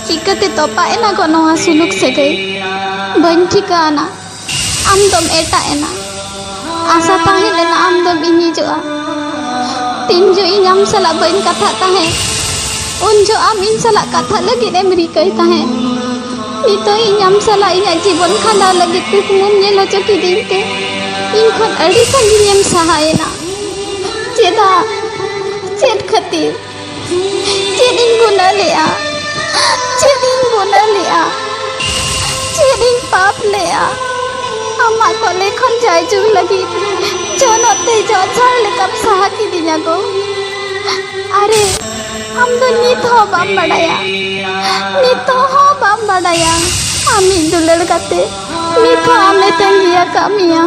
चिकाते तोपाएना को नोआ सुलुक सगई बन ठिकाना आम दम एटाएना आशा ताहे लेना आम दम इनिजोआ तीन जो इन आम सला बन कथा ताहे उन जो आम इन सला कथा लगी एम रिकई ताहे नितो इन आम सला इन जीवन खांडा लगी कुकुम नेल हचो किदिनते इन खन अड़ी संगिनेम सहायना चेदा चेद खातिर चेद इन गुना लेआ चेद इन गुना लेआ चेद इन पाप लेआ अम्मा को लेखन जाय जुग लगी जोनोते जो छाड़ लेकम सहा किदिना को अरे हम तो नित हो बाम बड़ाया नित हो बाम बड़ाया आमी दुलड़ काते नित हो आमे तंगिया कामिया